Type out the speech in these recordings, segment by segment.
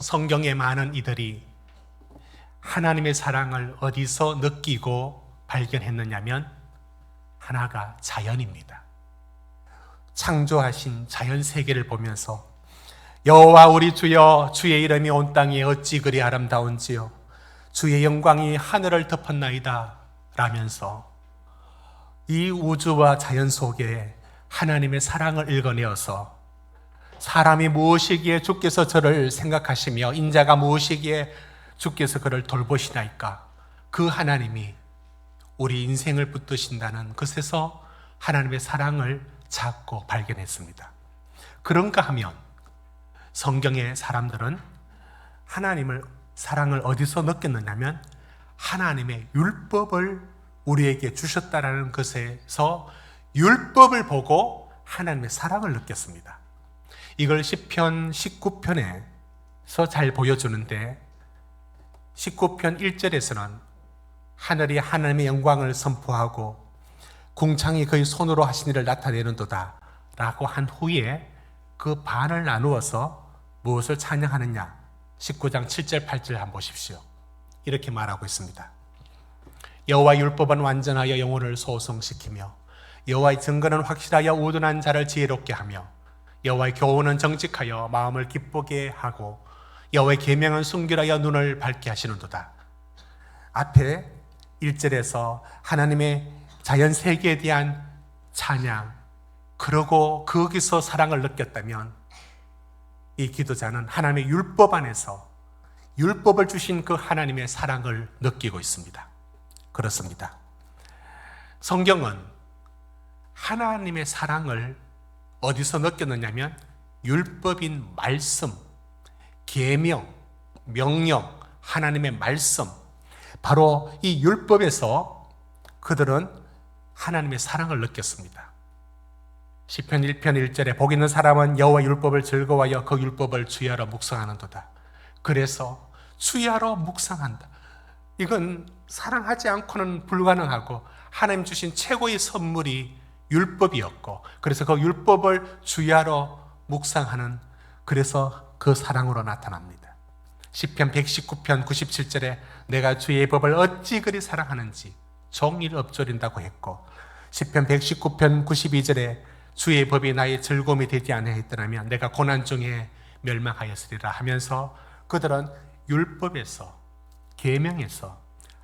성경의 많은 이들이 하나님의 사랑을 어디서 느끼고 발견했느냐면 하나가 자연입니다. 창조하신 자연 세계를 보면서 여호와 우리 주여, 주의 이름이 온 땅에 어찌 그리 아름다운지요, 주의 영광이 하늘을 덮었나이다 라면서 이 우주와 자연 속에 하나님의 사랑을 읽어내어서 사람이 무엇이기에 주께서 저를 생각하시며 인자가 무엇이기에 주께서 그를 돌보시나이까, 그 하나님이 우리 인생을 붙드신다는 것에서 하나님의 사랑을 찾고 발견했습니다. 그런가 하면 성경의 사람들은 하나님을 사랑을 어디서 느꼈느냐면 하나님의 율법을 우리에게 주셨다라는 것에서 율법을 보고 하나님의 사랑을 느꼈습니다. 이걸 시편 19편에서 잘 보여주는데, 19편 1절에서는 하늘이 하나님의 영광을 선포하고 궁창이 그의 손으로 하신 일을 나타내는도다 라고 한 후에 그 반을 나누어서 무엇을 찬양하느냐, 19장 7절 8절 한번 보십시오. 이렇게 말하고 있습니다. 여호와의 율법은 완전하여 영혼을 소성시키며 여호와의 증거는 확실하여 우둔한 자를 지혜롭게 하며 여호와의 교훈은 정직하여 마음을 기쁘게 하고 여호와의 계명은 순결하여 눈을 밝게 하시는도다. 앞에 1절에서 하나님의 자연 세계에 대한 찬양, 그러고 거기서 사랑을 느꼈다면 이 기도자는 하나님의 율법 안에서 율법을 주신 그 하나님의 사랑을 느끼고 있습니다. 그렇습니다. 성경은 하나님의 사랑을 어디서 느꼈느냐면 율법인 말씀, 계명, 명령, 하나님의 말씀, 바로 이 율법에서 그들은 하나님의 사랑을 느꼈습니다. 시편 1편 1절에 복 있는 사람은 여호와 율법을 즐거워하여 그 율법을 주야로 묵상하는도다. 그래서 주야로 묵상한다. 이건 사랑하지 않고는 불가능하고 하나님 주신 최고의 선물이 율법이었고, 그래서 그 율법을 주야로 묵상하는, 그래서 그 사랑으로 나타납니다. 시편 119편 97절에 내가 주의 법을 어찌 그리 사랑하는지 종일 엎조린다고 했고, 시편 119편 92절에 주의 법이 나의 즐거움이 되지 아니하였더라면 내가 고난 중에 멸망하였으리라 하면서 그들은 율법에서, 계명에서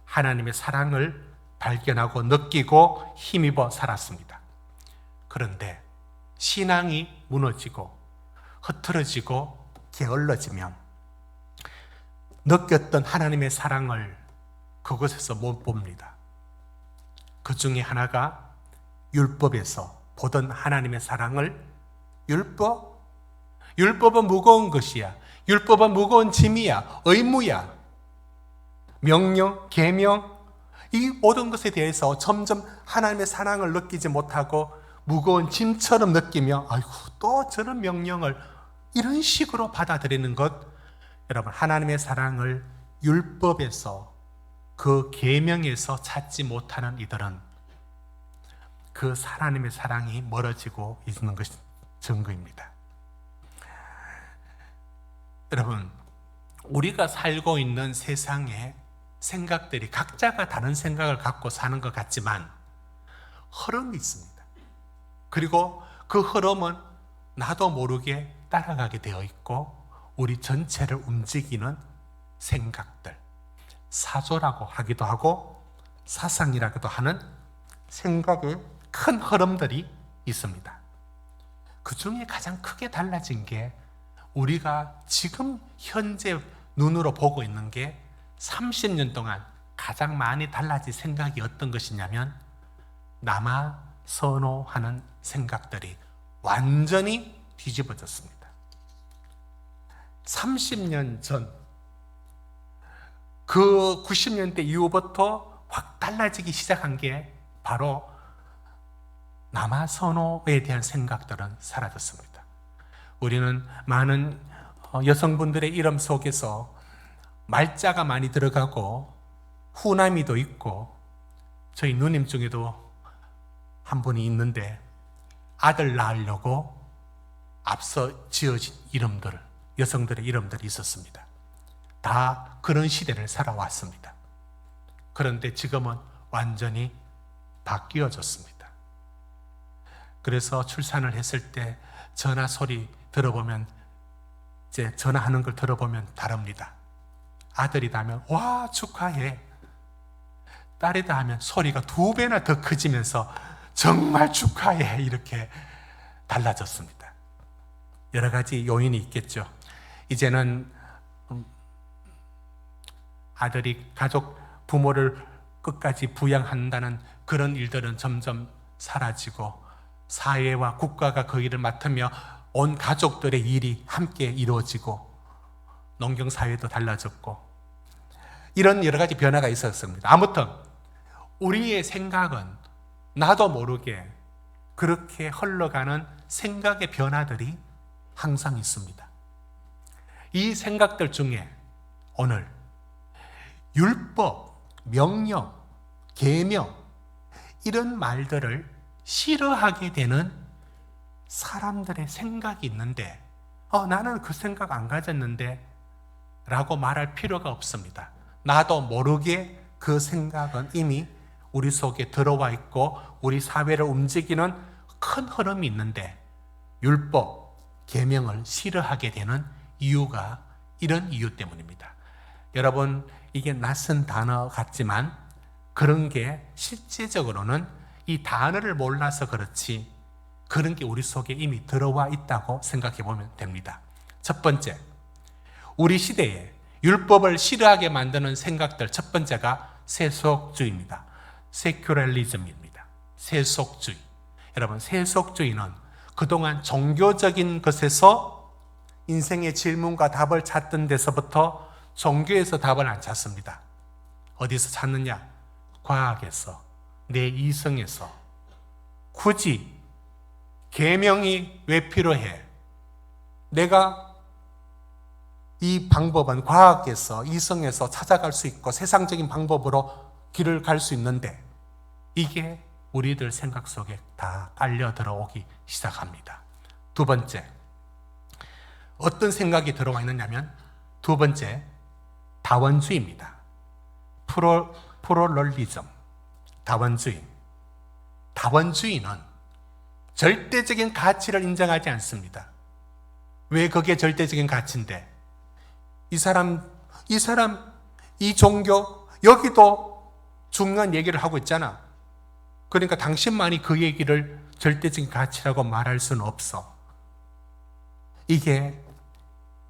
하나님의 사랑을 발견하고 느끼고 힘입어 살았습니다. 그런데 신앙이 무너지고 흐트러지고 게을러지면 느꼈던 하나님의 사랑을 그곳에서 못 봅니다. 그 중에 하나가 율법에서 보던 하나님의 사랑을, 율법은 무거운 것이야, 율법은 무거운 짐이야, 의무야, 명령, 계명, 이 모든 것에 대해서 점점 하나님의 사랑을 느끼지 못하고 무거운 짐처럼 느끼며 아이고 또 저런 명령을, 이런 식으로 받아들이는 것, 여러분 하나님의 사랑을 율법에서, 그 계명에서 찾지 못하는 이들은 그 하나님의 사랑이 멀어지고 있는 것이 증거입니다. 여러분, 우리가 살고 있는 세상에 생각들이 각자가 다른 생각을 갖고 사는 것 같지만 흐름이 있습니다. 그리고 그 흐름은 나도 모르게 따라가게 되어 있고 우리 전체를 움직이는 생각들, 사조라고 하기도 하고 사상이라고도 하는 생각의 큰 흐름들이 있습니다. 그 중에 가장 크게 달라진 게, 우리가 지금 현재 눈으로 보고 있는 게 30년 동안 가장 많이 달라진 생각이 어떤 것이냐면 남아 선호하는 생각들이 완전히 뒤집어졌습니다. 30년 전, 그 90년대 이후부터 확 달라지기 시작한 게 바로 남아 선호에 대한 생각들은 사라졌습니다. 우리는 많은 여성분들의 이름 속에서 말자가 많이 들어가고 후남이도 있고, 저희 누님 중에도 한 분이 있는데 아들 낳으려고 앞서 지어진 이름들을 여성들의 이름들이 있었습니다. 다 그런 시대를 살아왔습니다. 그런데 지금은 완전히 바뀌어졌습니다. 그래서 출산을 했을 때 전화 소리 들어보면, 이제 전화하는 걸 들어보면 다릅니다. 아들이다 하면 와 축하해, 딸이다 하면 소리가 2배나 더 커지면서 정말 축하해, 이렇게 달라졌습니다. 여러 가지 요인이 있겠죠. 이제는 아들이 가족 부모를 끝까지 부양한다는 그런 일들은 점점 사라지고 사회와 국가가 그 일을 맡으며 온 가족들의 일이 함께 이루어지고 농경사회도 달라졌고 이런 여러 가지 변화가 있었습니다. 아무튼 우리의 생각은 나도 모르게 그렇게 흘러가는 생각의 변화들이 항상 있습니다. 이 생각들 중에 오늘 율법, 명령, 계명 이런 말들을 싫어하게 되는 사람들의 생각이 있는데 나는 그 생각 안 가졌는데 라고 말할 필요가 없습니다. 나도 모르게 그 생각은 이미 우리 속에 들어와 있고 우리 사회를 움직이는 큰 흐름이 있는데 율법, 계명을 싫어하게 되는 이유가 이런 이유 때문입니다. 여러분, 이게 낯선 단어 같지만 그런 게 실제적으로는 이 단어를 몰라서 그렇지 그런 게 우리 속에 이미 들어와 있다고 생각해 보면 됩니다. 첫 번째, 우리 시대에 율법을 싫어하게 만드는 생각들 첫 번째가 세속주의입니다. 세큐럴리즘입니다. 세속주의. 여러분, 세속주의는 그동안 종교적인 것에서 인생의 질문과 답을 찾던 데서부터 종교에서 답을 안 찾습니다. 어디서 찾느냐? 과학에서, 내 이성에서. 굳이 계명이 왜 필요해? 내가 이 방법은 과학에서, 이성에서 찾아갈 수 있고 세상적인 방법으로 길을 갈 수 있는데 이게 우리들 생각 속에 다 빨려 들어오기 시작합니다. 두 번째, 어떤 생각이 들어와 있느냐면 두 번째, 다원주의입니다. 플루럴리즘, 다원주의. 다원주의는 절대적인 가치를 인정하지 않습니다. 왜 그게 절대적인 가치인데? 이 사람, 이 종교, 여기도 중요한 얘기를 하고 있잖아. 그러니까 당신만이 그 얘기를 절대적인 가치라고 말할 수는 없어. 이게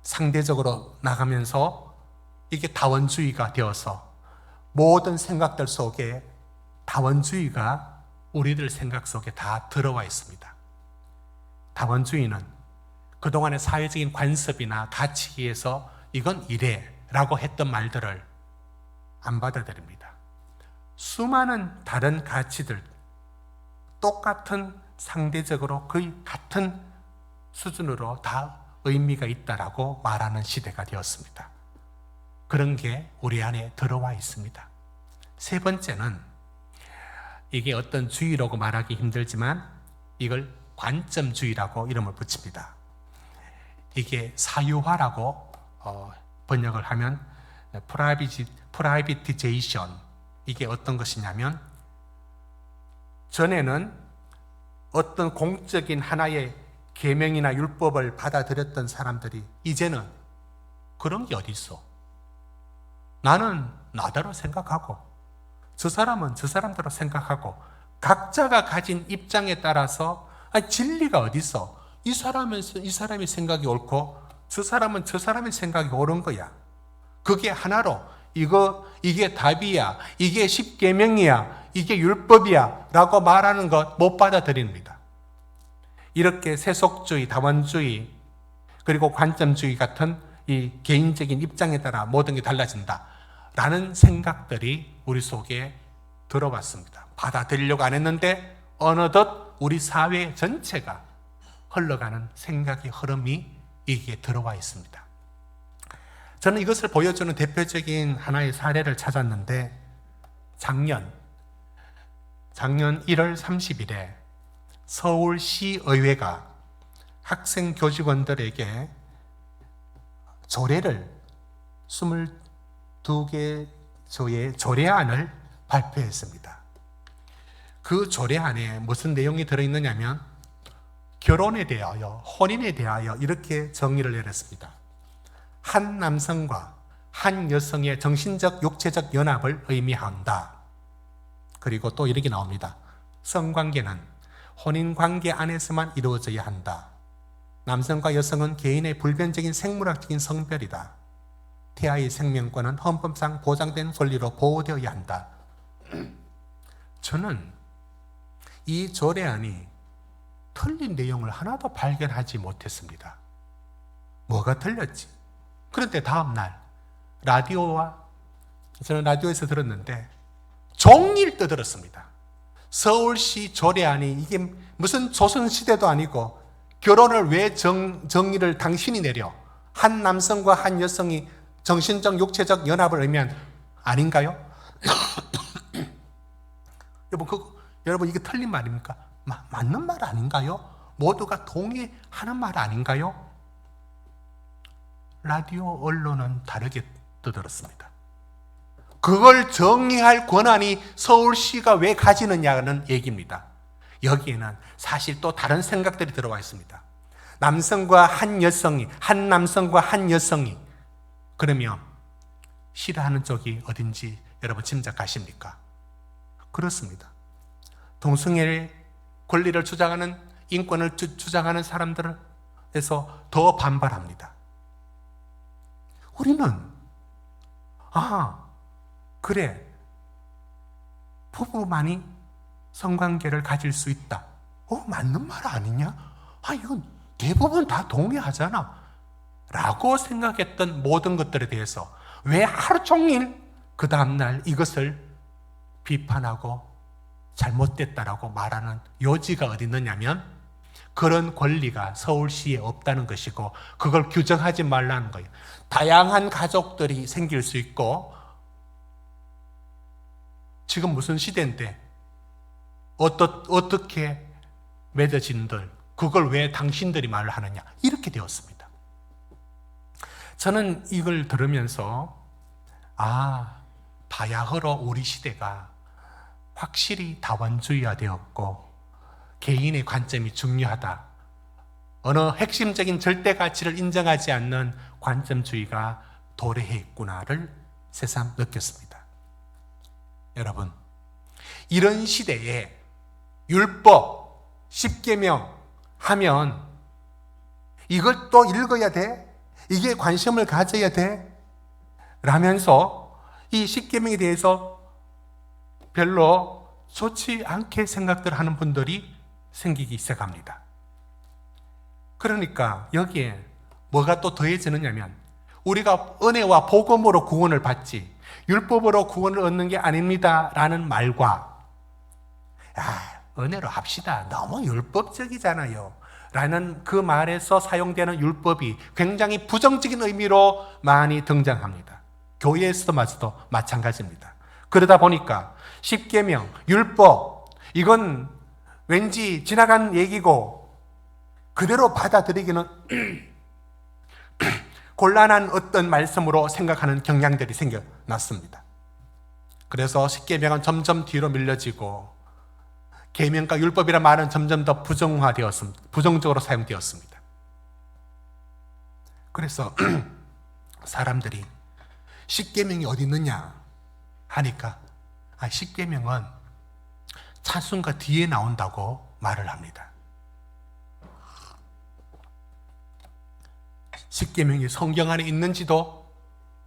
상대적으로 나가면서 이게 다원주의가 되어서 모든 생각들 속에 다원주의가 우리들 생각 속에 다 들어와 있습니다. 다원주의는 그동안의 사회적인 관습이나 가치에서 이건 이래 라고 했던 말들을 안 받아들입니다. 수많은 다른 가치들, 똑같은 상대적으로 거의 같은 수준으로 다 의미가 있다라고 말하는 시대가 되었습니다. 그런 게 우리 안에 들어와 있습니다. 세 번째는 이게 어떤 주의라고 말하기 힘들지만 이걸 관점주의라고 이름을 붙입니다. 이게 사유화라고 번역을 하면 프라이빗이제이션, 이게 어떤 것이냐면 전에는 어떤 공적인 하나의 계명이나 율법을 받아들였던 사람들이 이제는 그런 게 어디 있어? 나는 나대로 생각하고 저 사람은 저 사람대로 생각하고 각자가 가진 입장에 따라서 진리가 어디 있어? 이 사람은 이 사람의 생각이 옳고 저 사람은 저 사람의 생각이 옳은 거야. 그게 하나로 이게 답이야, 이게 십계명이야, 이게 율법이야 라고 말하는 것 못 받아들입니다. 이렇게 세속주의, 다원주의 그리고 관점주의 같은 이 개인적인 입장에 따라 모든 게 달라진다 라는 생각들이 우리 속에 들어왔습니다. 받아들이려고 안 했는데 어느덧 우리 사회 전체가 흘러가는 생각의 흐름이 이게 들어와 있습니다. 저는 이것을 보여주는 대표적인 하나의 사례를 찾았는데 작년 1월 30일에 서울시의회가 학생 교직원들에게 조례를 22개 조의 조례안을 발표했습니다. 그 조례안에 무슨 내용이 들어있느냐면 결혼에 대하여, 혼인에 대하여 이렇게 정의를 내렸습니다. 한 남성과 한 여성의 정신적, 육체적 연합을 의미한다. 그리고 또 이렇게 나옵니다. 성관계는 혼인관계 안에서만 이루어져야 한다. 남성과 여성은 개인의 불변적인 생물학적인 성별이다. 태아의 생명권은 헌법상 보장된 권리로 보호되어야 한다. 저는 이 조례안이 틀린 내용을 하나도 발견하지 못했습니다. 뭐가 틀렸지? 그런데 다음 날 저는 라디오에서 들었는데 종일 떠들었습니다. 서울시 조례안이 이게 무슨 조선시대도 아니고 결혼을 왜 정의를 당신이 내려? 한 남성과 한 여성이 정신적, 육체적 연합을 의미한 아닌가요? 여러분 이게 틀린 말입니까? 맞는 말 아닌가요? 모두가 동의하는 말 아닌가요? 라디오 언론은 다르게 떠들었습니다. 그걸 정의할 권한이 서울시가 왜 가지느냐는 얘기입니다. 여기에는 사실 또 다른 생각들이 들어와 있습니다. 남성과 한 여성이, 한 남성과 한 여성이 그러면 싫어하는 쪽이 어딘지 여러분 짐작하십니까? 그렇습니다. 동성애의 권리를 주장하는, 인권을 주장하는 사람들에서 더 반발합니다. 우리는 그래, 부부만이 성관계를 가질 수 있다. 맞는 말 아니냐? 이건 대부분 다 동의하잖아. 라고 생각했던 모든 것들에 대해서 왜 하루 종일 그 다음날 이것을 비판하고 잘못됐다라고 말하는 요지가 어디 있느냐면 그런 권리가 서울시에 없다는 것이고 그걸 규정하지 말라는 거예요. 다양한 가족들이 생길 수 있고 지금 무슨 시대인데 어떻게 맺어진들 그걸 왜 당신들이 말을 하느냐 이렇게 되었습니다. 저는 이걸 들으면서 바야흐로 우리 시대가 확실히 다원주의화되었고 개인의 관점이 중요하다. 어느 핵심적인 절대 가치를 인정하지 않는 관점주의가 도래해 있구나를 새삼 느꼈습니다. 여러분, 이런 시대에 율법, 십계명 하면 이걸 또 읽어야 돼? 이게 관심을 가져야 돼? 라면서 이 십계명에 대해서 별로 좋지 않게 생각들 하는 분들이 생기기 시작합니다. 그러니까 여기에 뭐가 또 더해지느냐면 우리가 은혜와 복음으로 구원을 받지 율법으로 구원을 얻는 게 아닙니다 라는 말과 은혜로 합시다. 너무 율법적이잖아요 라는 그 말에서 사용되는 율법이 굉장히 부정적인 의미로 많이 등장합니다. 교회에서도 마찬가지입니다. 그러다 보니까 십계명, 율법 이건 왠지 지나간 얘기고 그대로 받아들이기는 곤란한 어떤 말씀으로 생각하는 경향들이 생겨났습니다. 그래서 십계명은 점점 뒤로 밀려지고 계명과 율법이라는 말은 점점 더 부정적으로 사용되었습니다. 그래서 사람들이 십계명이 어디 있느냐 하니까 십계명은 찬송가 뒤에 나온다고 말을 합니다. 십계명이 성경 안에 있는지도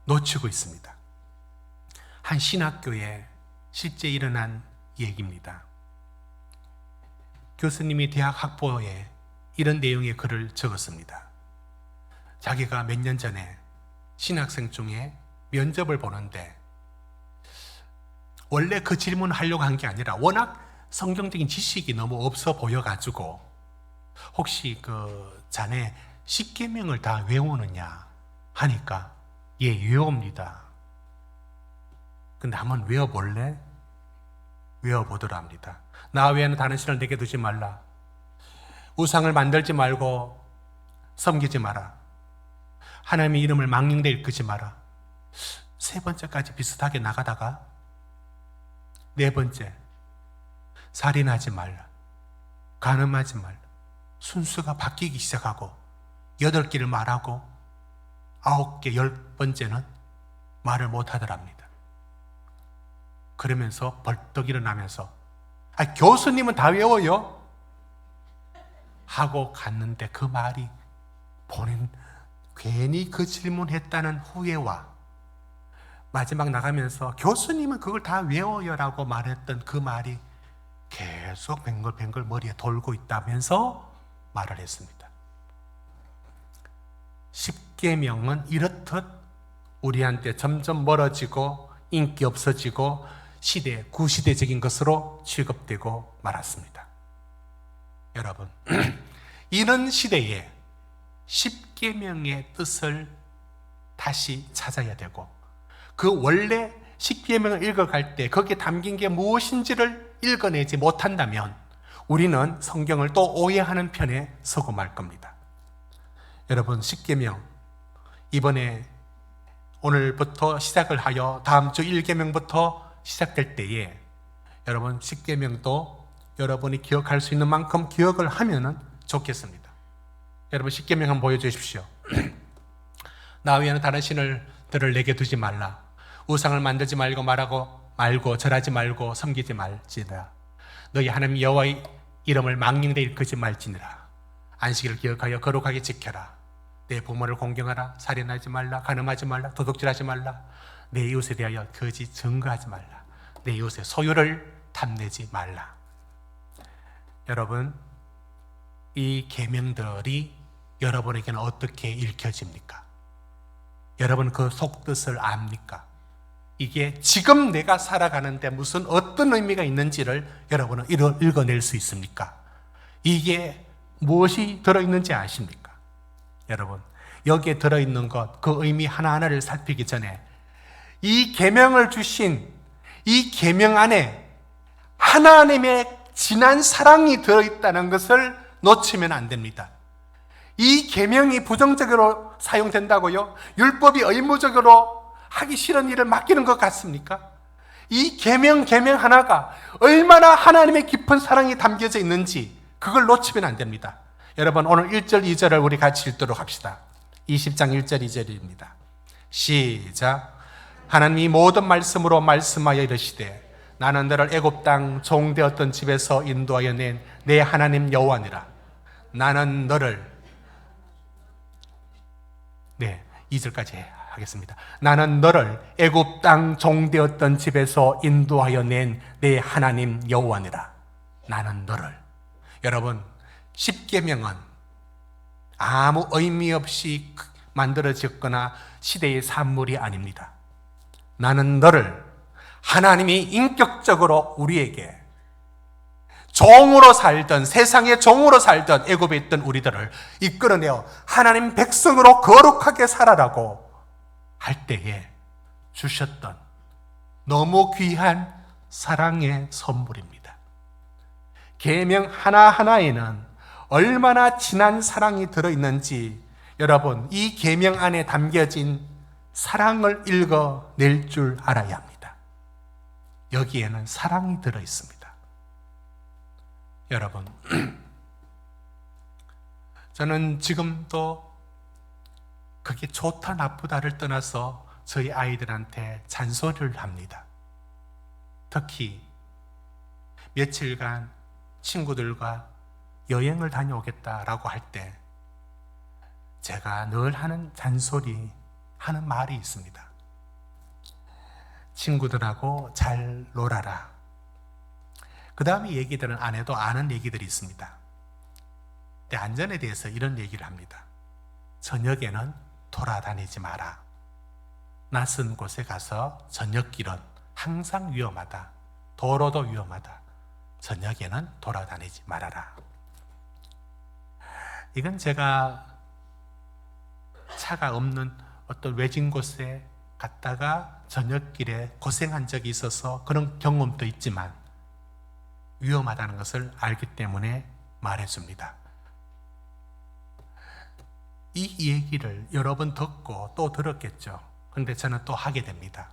놓치고 있습니다. 한 신학교에 실제 일어난 얘기입니다. 교수님이 대학 학부에 이런 내용의 글을 적었습니다. 자기가 몇 년 전에 신학생 중에 면접을 보는데 원래 그 질문을 하려고 한 게 아니라 워낙 성경적인 지식이 너무 없어 보여가지고 혹시 그 자네 십계명을 다 외우느냐 하니까 외웁니다. 근데 한번 외워볼래? 외워보더라 합니다. 나 외에는 다른 신을 내게 두지 말라. 우상을 만들지 말고 섬기지 마라. 하나님의 이름을 망령되이 일컫지 마라. 세 번째까지 비슷하게 나가다가 네 번째, 살인하지 말라, 간음하지 말라. 순수가 바뀌기 시작하고 8개를 말하고 9개, 10번째는 말을 못하더랍니다. 그러면서 벌떡 일어나면서 교수님은 다 외워요 하고 갔는데 그 말이 본인 괜히 그 질문했다는 후회와 마지막 나가면서 교수님은 그걸 다 외워요 라고 말했던 그 말이 계속 뱅글뱅글 머리에 돌고 있다면서 말을 했습니다. 십계명은 이렇듯 우리한테 점점 멀어지고 인기 없어지고 구시대적인 것으로 취급되고 말았습니다. 여러분, 이런 시대에 십계명의 뜻을 다시 찾아야 되고 그 원래 십계명을 읽어갈 때 거기에 담긴 게 무엇인지를 읽어내지 못한다면 우리는 성경을 또 오해하는 편에 서고 말 겁니다. 여러분, 십계명 이번에 오늘부터 시작을 하여 다음 주 1계명부터 시작될 때에 여러분 십계명도 여러분이 기억할 수 있는 만큼 기억을 하면 좋겠습니다. 여러분 십계명 한번 보여주십시오. 나 외에는 다른 신들을 내게 두지 말라. 우상을 만들지 말고 절하지 말고 섬기지 말지니라. 너희 하나님 여호와의 이름을 망령되이 일컫지 말지니라. 안식일을 기억하여 거룩하게 지켜라. 내 부모를 공경하라. 살인하지 말라. 간음하지 말라. 도둑질하지 말라. 내 이웃에 대하여 거짓 증거하지 말라. 내 이웃의 소유를 탐내지 말라. 여러분, 이 계명들이 여러분에게는 어떻게 읽혀집니까? 여러분 그 속뜻을 압니까? 이게 지금 내가 살아가는데 무슨 어떤 의미가 있는지를 여러분은 읽어낼 수 있습니까? 이게 무엇이 들어있는지 아십니까? 여러분, 여기에 들어있는 것, 그 의미 하나하나를 살피기 전에 이 계명을 주신 이 계명 안에 하나님의 진한 사랑이 들어있다는 것을 놓치면 안 됩니다. 이 계명이 부정적으로 사용된다고요? 율법이 의무적으로 하기 싫은 일을 맡기는 것 같습니까? 이 계명 하나가 얼마나 하나님의 깊은 사랑이 담겨져 있는지 그걸 놓치면 안 됩니다. 여러분, 오늘 1절 2절을 우리 같이 읽도록 합시다. 20장 1절 2절입니다. 시작. 하나님이 모든 말씀으로 말씀하여 이르시되 나는 너를 애굽 땅 종되었던 집에서 인도하여 낸 내 하나님 여호와니라. 나는 너를 2절까지 하겠습니다. 나는 너를 애굽 땅 종되었던 집에서 인도하여 낸 내 하나님 여호와니라. 나는 너를. 여러분, 십계명은 아무 의미 없이 만들어졌거나 시대의 산물이 아닙니다. 나는 너를 하나님이 인격적으로 우리에게 종으로 살던, 세상의 종으로 살던 애굽에 있던 우리들을 이끌어내어 하나님 백성으로 거룩하게 살아라고 할 때에 주셨던 너무 귀한 사랑의 선물입니다. 계명 하나하나에는 얼마나 진한 사랑이 들어있는지 여러분, 이 계명 안에 담겨진 사랑을 읽어낼 줄 알아야 합니다. 여기에는 사랑이 들어있습니다. 여러분, 저는 지금도 그게 좋다 나쁘다를 떠나서 저희 아이들한테 잔소리를 합니다. 특히 며칠간 친구들과 여행을 다녀오겠다라고 할 때 제가 늘 하는 잔소리, 하는 말이 있습니다. 친구들하고 잘 놀아라. 그 다음에 얘기들은 안 해도 아는 얘기들이 있습니다. 내 안전에 대해서 이런 얘기를 합니다. 저녁에는 돌아다니지 마라. 낯선 곳에 가서 저녁길은 항상 위험하다. 도로도 위험하다. 저녁에는 돌아다니지 말아라. 이건 제가 차가 없는 어떤 외진 곳에 갔다가 저녁길에 고생한 적이 있어서 그런 경험도 있지만 위험하다는 것을 알기 때문에 말해줍니다. 이 얘기를 여러 번 듣고 또 들었겠죠. 그런데 저는 또 하게 됩니다.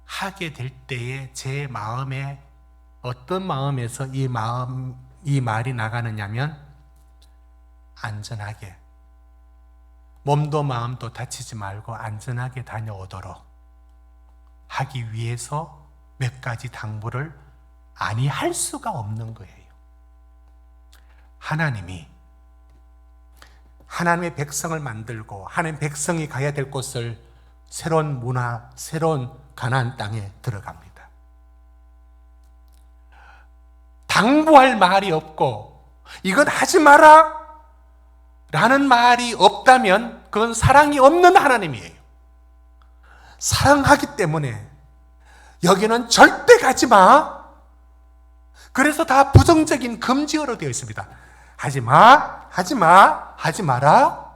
하게 될 때에 제 마음에 어떤 마음에서 이 말이 나가느냐면 안전하게, 몸도 마음도 다치지 말고 안전하게 다녀오도록 하기 위해서 몇 가지 당부를 아니할 수가 없는 거예요. 하나님이 하나님의 백성을 만들고 하나님의 백성이 가야 될 곳을 새로운 문화, 새로운 가나안 땅에 들어갑니다. 당부할 말이 없고 이건 하지 마라 라는 말이 없다면 그건 사랑이 없는 하나님이에요. 사랑하기 때문에 여기는 절대 가지 마. 그래서 다 부정적인 금지어로 되어 있습니다. 하지 마, 하지 마, 하지 마라.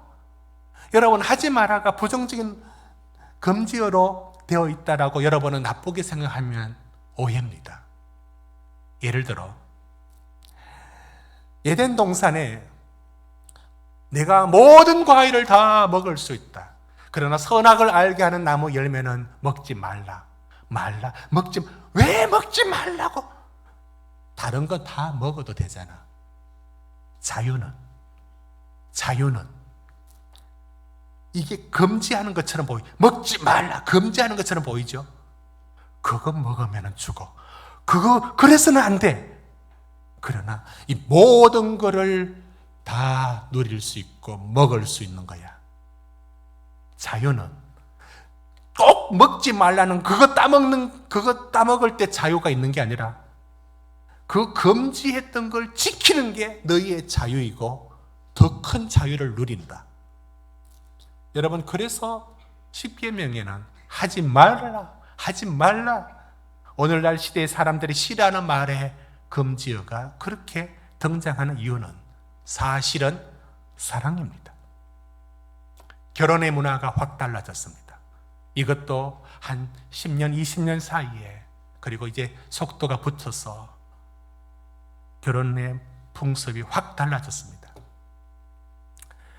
여러분, 하지 마라가 부정적인 금지어로 되어 있다라고 여러분은 나쁘게 생각하면 오해입니다. 예를 들어 에덴 동산에 내가 모든 과일을 다 먹을 수 있다. 그러나 선악을 알게 하는 나무 열매는 먹지 말라. 왜 먹지 말라고? 다른 건 다 먹어도 되잖아. 자유는 이게 금지하는 것처럼 먹지 말라 금지하는 것처럼 보이죠. 그거 먹으면 죽어. 그래서는 안 돼. 그러나 이 모든 거를 다 누릴 수 있고 먹을 수 있는 거야. 자유는 꼭 먹지 말라는 그거 따먹을 때 자유가 있는 게 아니라 그 금지했던 걸 지키는 게 너희의 자유이고 더 큰 자유를 누린다. 여러분, 그래서 십계명에는 하지 말라. 오늘날 시대의 사람들이 싫어하는 말의 금지어가 그렇게 등장하는 이유는 사실은 사랑입니다. 결혼의 문화가 확 달라졌습니다. 이것도 한 10년, 20년 사이에, 그리고 이제 속도가 붙어서 결혼의 풍습이 확 달라졌습니다.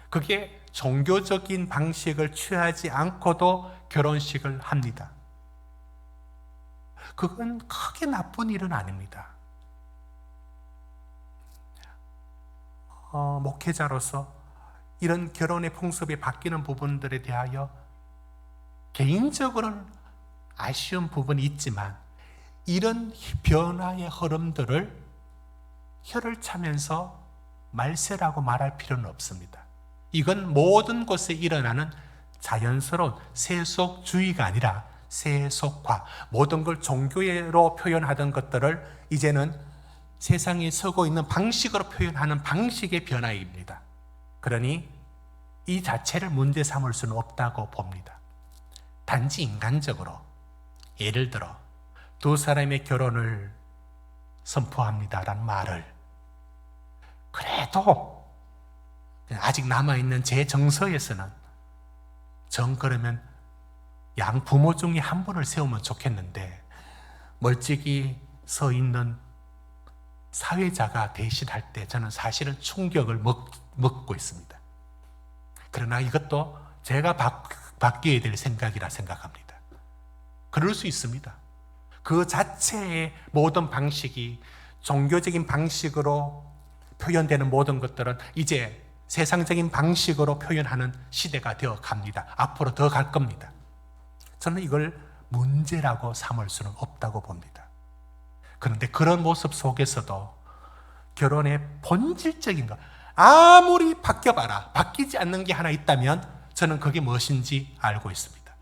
그게 종교적인 방식을 취하지 않고도 결혼식을 합니다. 그건 크게 나쁜 일은 아닙니다. 목회자로서 이런 결혼의 풍습이 바뀌는 부분들에 대하여 개인적으로는 아쉬운 부분이 있지만 이런 변화의 흐름들을 혀를 차면서 말세라고 말할 필요는 없습니다. 이건 모든 곳에 일어나는 자연스러운 세속주의가 아니라 세속화, 모든 걸 종교로 표현하던 것들을 이제는 세상에 서고 있는 방식으로 표현하는 방식의 변화입니다. 그러니 이 자체를 문제 삼을 수는 없다고 봅니다. 단지 인간적으로 예를 들어 두 사람의 결혼을 선포합니다라는 말을 그래도 아직 남아있는 제 정서에서는 그러면 양 부모 중에 한 분을 세우면 좋겠는데 멀찍이 서 있는 사회자가 대신할 때 저는 사실은 충격을 먹고 있습니다. 그러나 이것도 제가 바뀌어야 될 생각이라 생각합니다. 그럴 수 있습니다. 그 자체의 모든 방식이 종교적인 방식으로 표현되는 모든 것들은 이제 세상적인 방식으로 표현하는 시대가 되어 갑니다. 앞으로 더 갈 겁니다. 저는 이걸 문제라고 삼을 수는 없다고 봅니다. 그런데 그런 모습 속에서도 결혼의 본질적인 것, 아무리 바뀌어봐라, 바뀌지 않는 게 하나 있다면 저는 그게 무엇인지 알고 있습니다.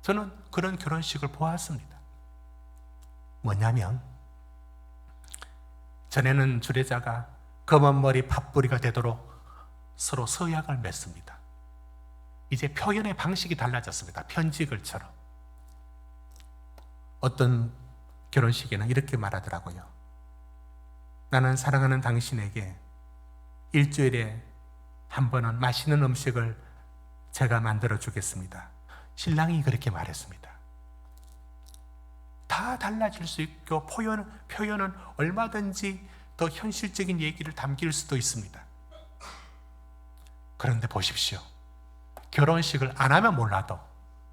저는 그런 결혼식을 보았습니다. 뭐냐면 전에는 주례자가 검은 머리 팥뿌리가 되도록 서로 서약을 맺습니다. 이제 표현의 방식이 달라졌습니다. 편지글처럼. 어떤 결혼식에는 이렇게 말하더라고요. 나는 사랑하는 당신에게 일주일에 한 번은 맛있는 음식을 제가 만들어 주겠습니다. 신랑이 그렇게 말했습니다. 다 달라질 수 있고 표현은 얼마든지 더 현실적인 얘기를 담길 수도 있습니다. 그런데 보십시오. 결혼식을 안 하면 몰라도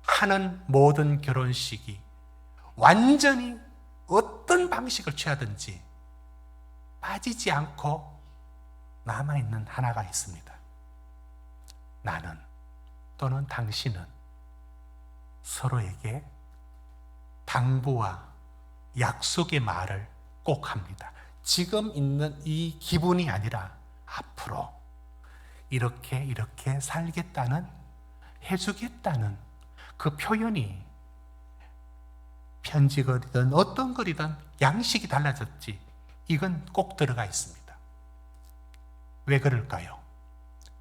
하는 모든 결혼식이 완전히 어떤 방식을 취하든지 빠지지 않고 남아있는 하나가 있습니다. 나는 또는 당신은 서로에게 당부와 약속의 말을 꼭 합니다. 지금 있는 이 기분이 아니라 앞으로 이렇게 살겠다는, 해주겠다는 그 표현이 편지글이든 어떤 글이든 양식이 달라졌지 이건 꼭 들어가 있습니다. 왜 그럴까요?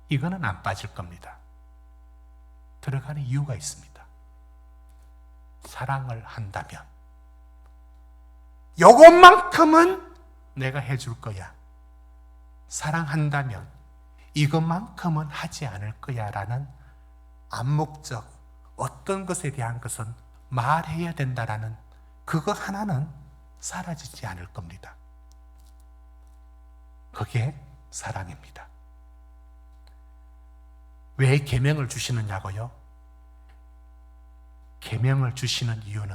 이거는 안 빠질 겁니다. 들어가는 이유가 있습니다. 사랑을 한다면 요것만큼은 내가 해줄 거야. 사랑한다면 이것만큼은 하지 않을 거야 라는 암묵적 어떤 것에 대한 것은 말해야 된다라는 그거 하나는 사라지지 않을 겁니다. 그게 사랑입니다. 왜 계명을 주시느냐고요? 계명을 주시는 이유는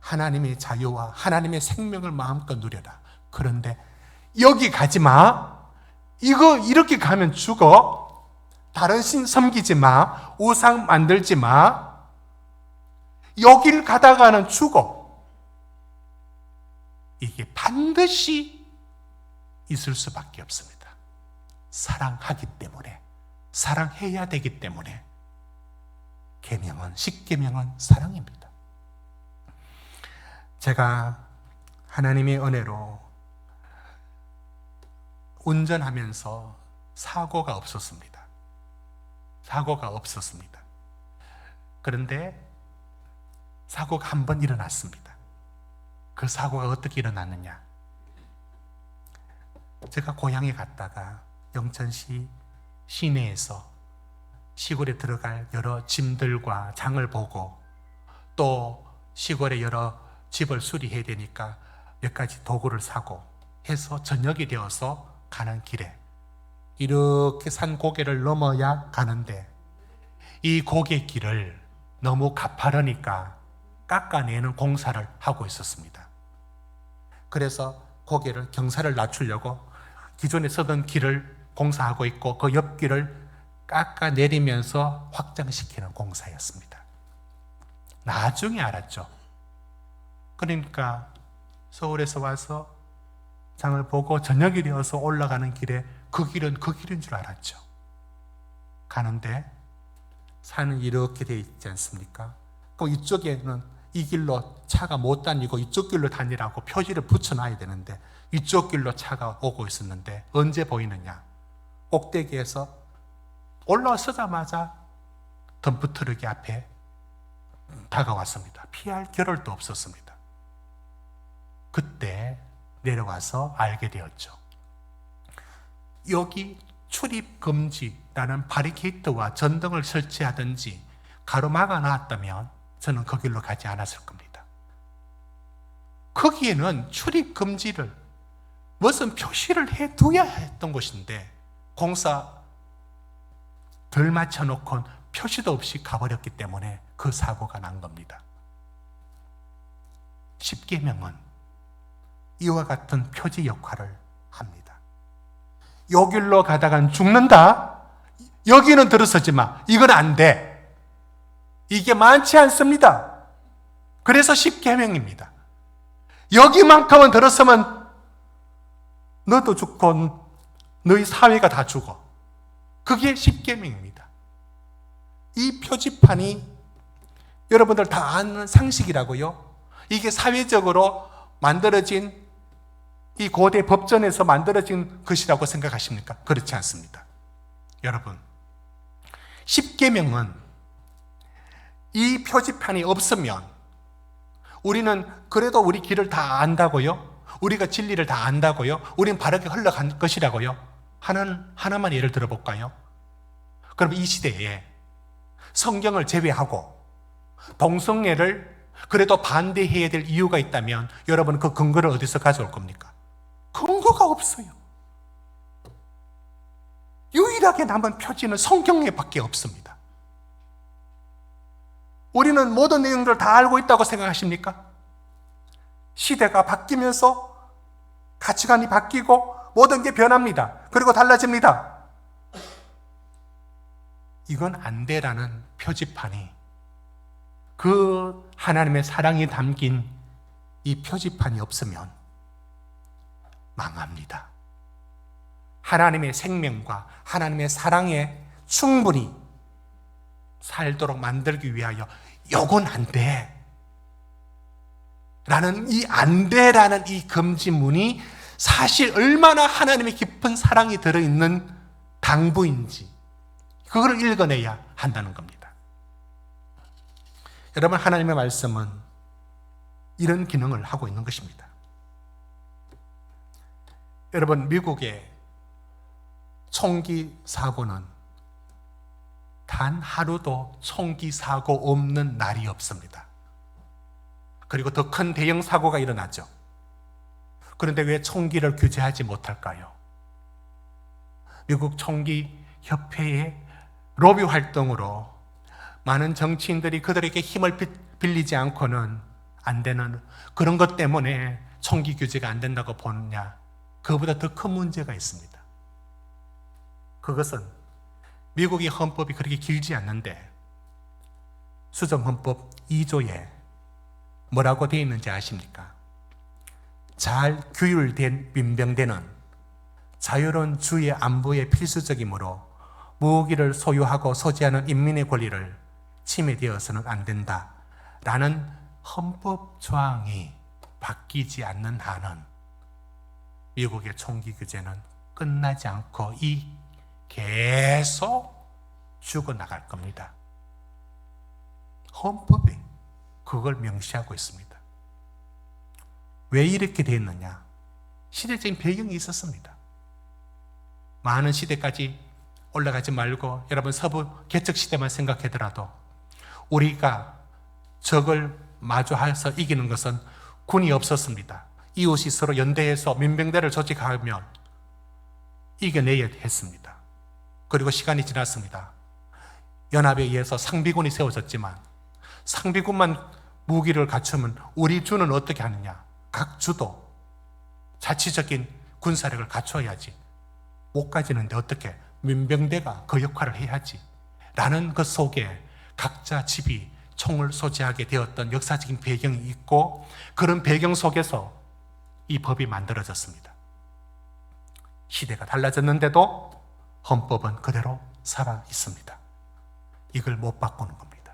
하나님의 자유와 하나님의 생명을 마음껏 누려라. 그런데 여기 가지 마. 이거 이렇게 가면 죽어. 다른 신 섬기지 마. 우상 만들지 마. 여길 가다가는 죽어. 이게 반드시 있을 수밖에 없습니다. 사랑하기 때문에, 사랑해야 되기 때문에 계명은, 십계명은 사랑입니다. 제가 하나님의 은혜로 운전하면서 사고가 없었습니다. 그런데 사고가 한 번 일어났습니다. 그 사고가 어떻게 일어났느냐? 제가 고향에 갔다가 영천시 시내에서 시골에 들어갈 여러 짐들과 장을 보고 또 시골에 여러 집을 수리해야 되니까 몇 가지 도구를 사고 해서 저녁이 되어서 가는 길에 이렇게 산 고개를 넘어야 가는데 이 고갯길을 너무 가파르니까 깎아내는 공사를 하고 있었습니다. 그래서 고개를 경사를 낮추려고 기존에 서던 길을 공사하고 있고 그 옆길을 깎아내리면서 확장시키는 공사였습니다. 나중에 알았죠. 그러니까 서울에서 와서 장을 보고 저녁이 되어서 올라가는 길에 그 길은 그 길인 줄 알았죠. 가는데 산은 이렇게 돼 있지 않습니까? 그럼 이쪽에는 이 길로 차가 못 다니고 이쪽 길로 다니라고 표지를 붙여놔야 되는데 이쪽 길로 차가 오고 있었는데 언제 보이느냐? 꼭대기에서 올라서자마자 덤프트럭이 앞에 다가왔습니다. 피할 겨를도 없었습니다. 그때 내려와서 알게 되었죠. 여기 출입 금지라는 바리케이트와 전등을 설치하든지 가로막아 놨다면 저는 그 길로 가지 않았을 겁니다. 거기에는 출입 금지를 무슨 표시를 해둬야 했던 곳인데 공사 덜 맞춰놓고 표시도 없이 가버렸기 때문에 그 사고가 난 겁니다. 십계명은 이와 같은 표지 역할을 합니다. 요 길로 가다간 죽는다? 여기는 들어서지 마. 이건 안 돼. 이게 많지 않습니다. 그래서 십계명입니다. 여기만큼은 들어서면 너도 죽고 너희 사회가 다 죽어. 그게 십계명입니다. 이 표지판이 여러분들 다 아는 상식이라고요. 이게 사회적으로 만들어진 이 고대 법전에서 만들어진 것이라고 생각하십니까? 그렇지 않습니다. 여러분, 십계명은 이 표지판이 없으면 우리는 그래도 우리 길을 다 안다고요? 우리가 진리를 다 안다고요? 우리는 바르게 흘러간 것이라고요? 하나만 예를 들어볼까요? 그럼 이 시대에 성경을 제외하고 동성애를 그래도 반대해야 될 이유가 있다면 여러분 그 근거를 어디서 가져올 겁니까? 근거가 없어요. 유일하게 남은 표지는 성경에 밖에 없습니다. 우리는 모든 내용들을 다 알고 있다고 생각하십니까? 시대가 바뀌면서 가치관이 바뀌고 모든 게 변합니다. 그리고 달라집니다. 이건 안 돼라는 표지판이, 그 하나님의 사랑이 담긴 이 표지판이 없으면 망합니다. 하나님의 생명과 하나님의 사랑에 충분히 살도록 만들기 위하여 요건 안 돼 라는 이 안 돼라는 이 금지문이 사실 얼마나 하나님의 깊은 사랑이 들어있는 당부인지 그걸 읽어내야 한다는 겁니다. 여러분, 하나님의 말씀은 이런 기능을 하고 있는 것입니다. 여러분, 미국의 총기 사고는 단 하루도 총기 사고 없는 날이 없습니다. 그리고 더 큰 대형 사고가 일어나죠. 그런데 왜 총기를 규제하지 못할까요? 미국 총기 협회의 로비 활동으로 많은 정치인들이 그들에게 힘을 빌리지 않고는 안 되는 그런 것 때문에 총기 규제가 안 된다고 보느냐? 그보다 더 큰 문제가 있습니다. 그것은 미국의 헌법이 그렇게 길지 않는데 수정헌법 2조에 뭐라고 되어 있는지 아십니까? 잘 규율된 민병대는 자유로운 주의 안보에 필수적이므로 무기를 소유하고 소지하는 인민의 권리를 침해되어서는 안 된다 라는 헌법 조항이 바뀌지 않는 한은 미국의 총기 규제는 끝나지 않고 계속 죽어나갈 겁니다. 헌법이 그걸 명시하고 있습니다. 왜 이렇게 되었느냐? 시대적인 배경이 있었습니다. 많은 시대까지 올라가지 말고 여러분 서부 개척 시대만 생각하더라도 우리가 적을 마주해서 이기는 것은 군이 없었습니다. 이웃이 서로 연대해서 민병대를 조직하면 이겨내야 했습니다. 그리고 시간이 지났습니다. 연합에 의해서 상비군이 세워졌지만 상비군만 무기를 갖추면 우리 주는 어떻게 하느냐? 각 주도 자치적인 군사력을 갖춰야지. 못 가지는데 어떻게? 민병대가 그 역할을 해야지 라는 것 속에 각자 집이 총을 소지하게 되었던 역사적인 배경이 있고 그런 배경 속에서 이 법이 만들어졌습니다. 시대가 달라졌는데도 헌법은 그대로 살아 있습니다. 이걸 못 바꾸는 겁니다.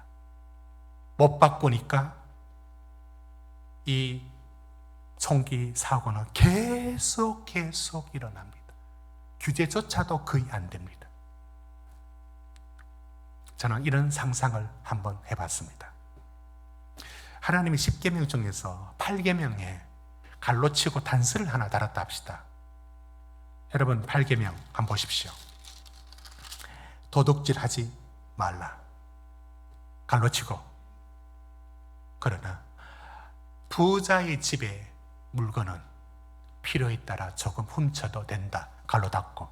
못 바꾸니까 이 총기 사고는 계속 일어납니다. 규제조차도 거의 안 됩니다. 저는 이런 상상을 한번 해봤습니다. 하나님이 10계명 중에서 8계명에 갈로 치고 단서를 하나 달았다 합시다. 여러분 8계명 한번 보십시오. 도둑질하지 말라. 갈로 치고. 그러나 부자의 집에 물건은 필요에 따라 조금 훔쳐도 된다. 갈로 닫고.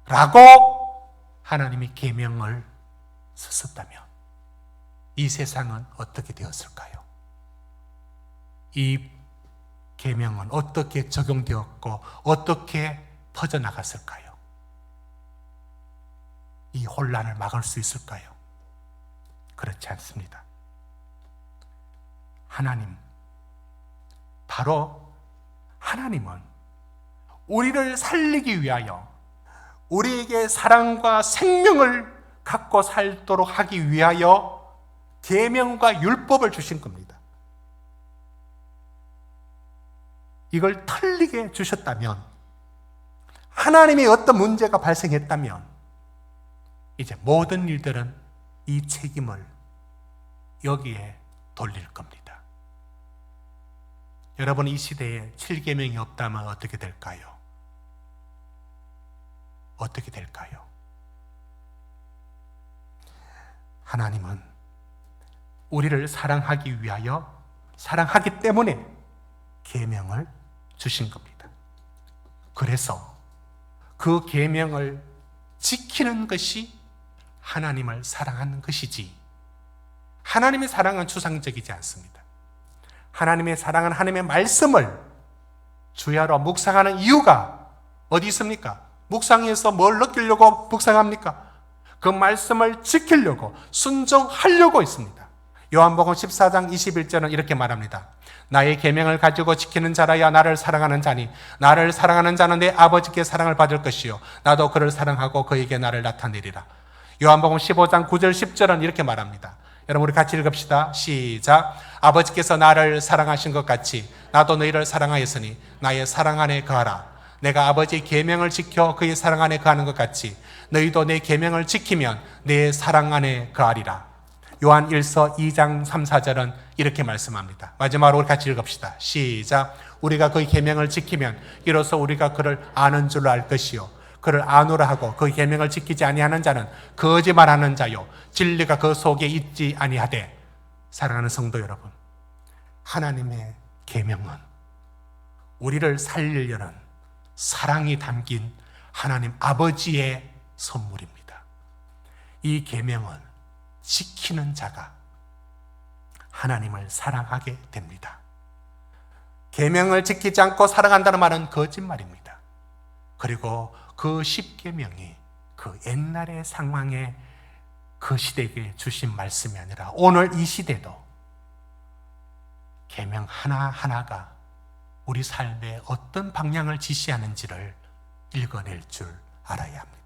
라고 하나님이 계명을 썼다면 이 세상은 어떻게 되었을까요? 이 계명은 어떻게 적용되었고 어떻게 퍼져나갔을까요? 이 혼란을 막을 수 있을까요? 그렇지 않습니다. 하나님, 바로 하나님은 우리를 살리기 위하여 우리에게 사랑과 생명을 갖고 살도록 하기 위하여 계명과 율법을 주신 겁니다. 이걸 틀리게 주셨다면, 하나님의 어떤 문제가 발생했다면 이제 모든 일들은 이 책임을 여기에 돌릴 겁니다. 여러분, 이 시대에 7계명이 없다면 어떻게 될까요? 어떻게 될까요? 하나님은 우리를 사랑하기 위하여, 사랑하기 때문에 계명을 주신 겁니다. 그래서 그 계명을 지키는 것이 하나님을 사랑하는 것이지, 하나님의 사랑은 추상적이지 않습니다. 하나님의 사랑은 하나님의 말씀을 주야로 묵상하는 이유가 어디 있습니까? 묵상해서 뭘 느끼려고 묵상합니까? 그 말씀을 지키려고, 순종하려고 있습니다. 요한복음 14장 21절은 이렇게 말합니다. 나의 계명을 가지고 지키는 자라야 나를 사랑하는 자니 나를 사랑하는 자는 내 아버지께 사랑을 받을 것이요 나도 그를 사랑하고 그에게 나를 나타내리라. 요한복음 15장 9절 10절은 이렇게 말합니다. 여러분 우리 같이 읽읍시다. 시작. 아버지께서 나를 사랑하신 것 같이 나도 너희를 사랑하였으니 나의 사랑 안에 거하라. 내가 아버지의 계명을 지켜 그의 사랑 안에 거하는 것 같이 너희도 내 계명을 지키면 내 사랑 안에 거하리라. 요한 1서 2장 3, 4절은 이렇게 말씀합니다. 마지막으로 우리 같이 읽읍시다. 시작. 우리가 그의 계명을 지키면 이로써 우리가 그를 아는 줄로 알 것이요 그를 아노라 하고 그 계명을 지키지 아니하는 자는 거짓말하는 자요 진리가 그 속에 있지 아니하되. 사랑하는 성도 여러분, 하나님의 계명은 우리를 살리려는 사랑이 담긴 하나님 아버지의 선물입니다. 이 계명은 지키는 자가 하나님을 사랑하게 됩니다. 계명을 지키지 않고 사랑한다는 말은 거짓말입니다. 그리고 그 10계명이 그 옛날의 상황에 그 시대에 주신 말씀이 아니라 오늘 이 시대도 계명 하나하나가 우리 삶에 어떤 방향을 지시하는지를 읽어낼 줄 알아야 합니다.